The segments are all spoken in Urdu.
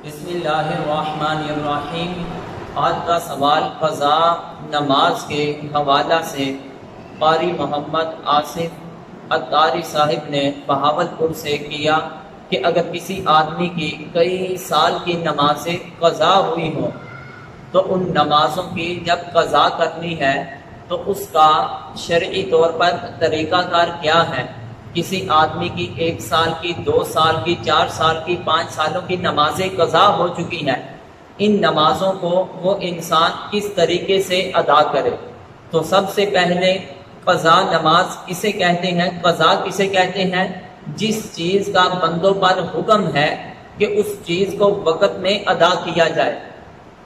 بسم اللہ الرحمن الرحیم۔ آج کا سوال قضا نماز کے حوالہ سے قاری محمد آصف عطاری صاحب نے بہاولپور سے کیا کہ اگر کسی آدمی کی کئی سال کی نمازیں قضا ہوئی ہوں تو ان نمازوں کی جب قضا کرنی ہے تو اس کا شرعی طور پر طریقہ کار کیا ہے۔ کسی آدمی کی 1 سال کی، 2 سال کی، 4 سال کی، 5 سالوں کی نمازیں قضا ہو چکی ہیں، ان نمازوں کو وہ انسان کس طریقے سے ادا کرے؟ تو سب سے پہلے قضا نماز کسے کہتے ہیں؟ قضا کسے کہتے ہیں؟ جس چیز کا بندوں پر حکم ہے کہ اس چیز کو وقت میں ادا کیا جائے،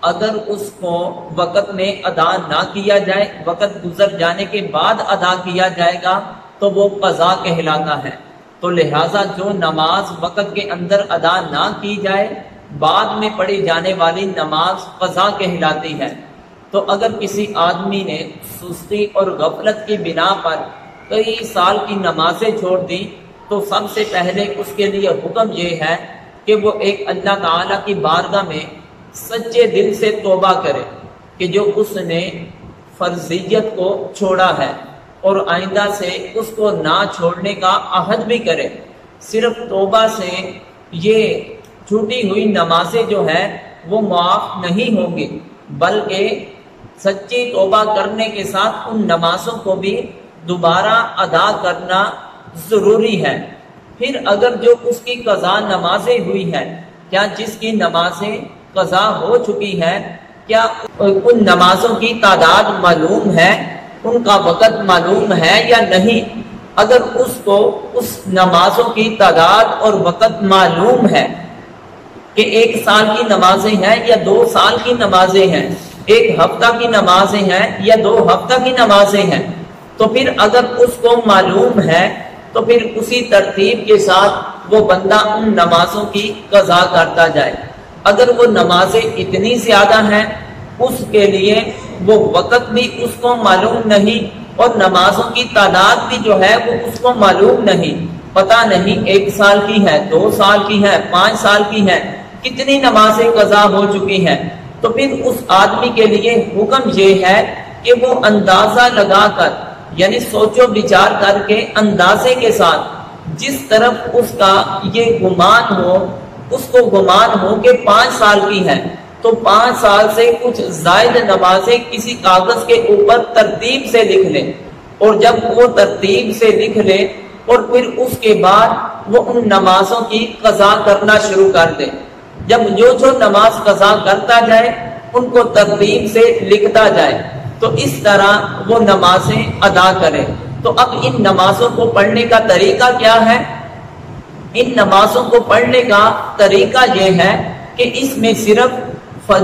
اگر اس کو وقت میں ادا نہ کیا جائے، وقت گزر جانے کے بعد ادا کیا جائے گا تو وہ قضا کہلاتا ہے۔ تو لہٰذا جو نماز وقت کے اندر ادا نہ کی جائے، بعد میں پڑھی جانے والی نماز قضا کہلاتی ہے۔ تو اگر کسی آدمی نے سستی اور غفلت کی بنا پر کئی سال کی نمازیں چھوڑ دی تو سب سے پہلے اس کے لیے حکم یہ ہے کہ وہ ایک اللہ تعالیٰ کی بارگاہ میں سچے دل سے توبہ کرے کہ جو اس نے فرضیت کو چھوڑا ہے، اور آئندہ سے اس کو نہ چھوڑنے کا عہد بھی کرے۔ صرف توبہ سے یہ چھوٹی ہوئی نمازیں جو ہے وہ معاف نہیں ہوں گی، بلکہ سچی توبہ کرنے کے ساتھ ان نمازوں کو بھی دوبارہ ادا کرنا ضروری ہے۔ پھر اگر جو اس کی قضا نمازیں ہوئی ہیں، کیا جس کی نمازیں قضا ہو چکی ہیں، کیا ان نمازوں کی تعداد معلوم ہے، ان کا وقت معلوم ہے یا نہیں؟ اگر اس کو اس نمازوں کی تعداد اور وقت معلوم ہے کہ 1 سال کی نمازیں ہیں یا 2 سال کی نمازیں ہیں، 1 ہفتہ کی نمازیں ہیں یا 2 ہفتہ کی نمازیں ہیں، تو پھر اگر اس کو معلوم ہے تو پھر اسی ترتیب کے ساتھ وہ بندہ ان نمازوں کی قضا کرتا جائے۔ اگر وہ نمازیں اتنی زیادہ ہیں، اس کے لیے وہ وقت بھی اس کو معلوم نہیں اور نمازوں کی تعداد بھی جو ہے وہ اس کو معلوم نہیں، پتہ نہیں 1 سال کی ہے، 2 سال کی ہے، 5 سال کی ہے، کتنی نمازیں قضا ہو چکی ہیں، تو پھر اس آدمی کے لیے حکم یہ ہے کہ وہ اندازہ لگا کر، یعنی سوچ و بچار کر کے اندازے کے ساتھ جس طرف اس کا یہ گمان ہو، اس کو گمان ہو کہ 5 سال کی ہے تو 5 سال سے کچھ زائد نمازیں کسی کاغذ کے اوپر ترتیب سے لکھ لیں، اور جب وہ ترتیب سے لکھ لے اور پھر اس کے بعد وہ ان نمازوں کی قضا کرنا شروع کر دے۔ جب جو نماز قضا کرتا جائے ان کو ترتیب سے لکھتا جائے تو اس طرح وہ نمازیں ادا کرے۔ تو اب ان نمازوں کو پڑھنے کا طریقہ کیا ہے؟ ان نمازوں کو پڑھنے کا طریقہ یہ ہے کہ اس میں صرف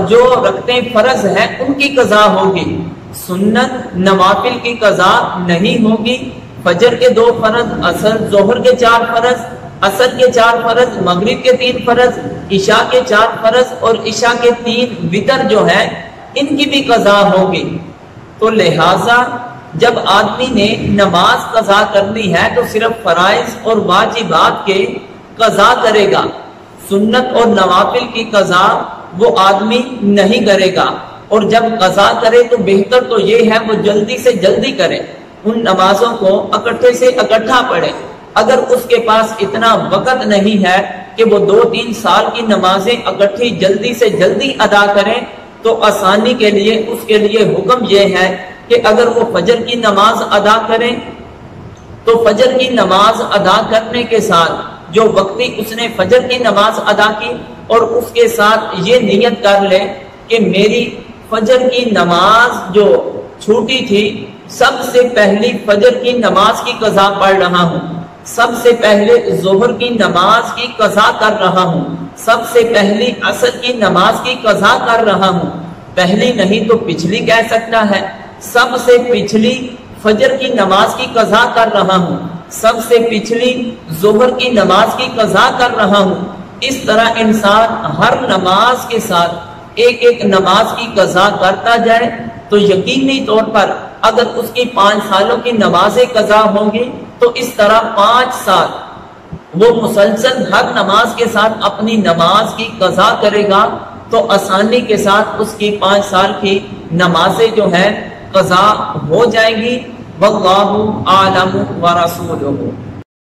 جو رکعتیں فرض ہیں ان کی قضا ہوگی، سنت نوافل کی قضا نہیں ہوگی۔ فجر کے 2 فرض، عصر ظہر کے 4 فرض، عصر کے 4 فرض، مغرب کے 3 فرض، عشاء کے 4 فرض اور عشاء کے 3 وتر جو ہے ان کی بھی قضا ہوگی۔ تو لہٰذا جب آدمی نے نماز قضا کرنی ہے تو صرف فرائض اور واجبات کے قضا کرے گا، سنت اور نوافل کی قضا وہ آدمی نہیں کرے گا، اور جب قضا کرے تو بہتر تو یہ ہے وہ جلدی سے جلدی کرے، ان نمازوں کو اکٹھے سے اکٹھا پڑھے۔ اگر اس کے پاس اتنا وقت نہیں ہے کہ وہ 2-3 سال کی نمازیں اکٹھی جلدی سے جلدی ادا کریں تو آسانی کے لیے اس کے لیے حکم یہ ہے کہ اگر وہ فجر کی نماز ادا کریں تو فجر کی نماز ادا کرنے کے ساتھ جو وقتی اس نے فجر کی نماز ادا کی اور اس کے ساتھ یہ نیت کر لے کہ میری فجر کی نماز جو چھوٹی تھی، سب سے پہلی فجر کی نماز کی قضا پڑھ رہا ہوں، سب سے پہلے ظہر کی نماز کی قضا کر رہا ہوں، سب سے پہلی عصر کی نماز کی قضا کر رہا ہوں، پہلی نہیں تو پچھلی کہہ سکتا ہے، سب سے پچھلی فجر کی نماز کی قضا کر رہا ہوں، سب سے پچھلی ظہر کی نماز کی قضا کر رہا ہوں۔ اس طرح انسان ہر نماز کے ساتھ ایک نماز کی قضا کرتا جائے تو یقینی طور پر اگر اس کی 5 سالوں کی نمازیں قضا ہوں گی تو اس طرح 5 سال وہ مسلسل ہر نماز کے ساتھ اپنی نماز کی قضا کرے گا تو آسانی کے ساتھ اس کی 5 سال کی نمازیں جو ہے قضا ہو جائیں گی۔ واللہ اعلم ورسولہ۔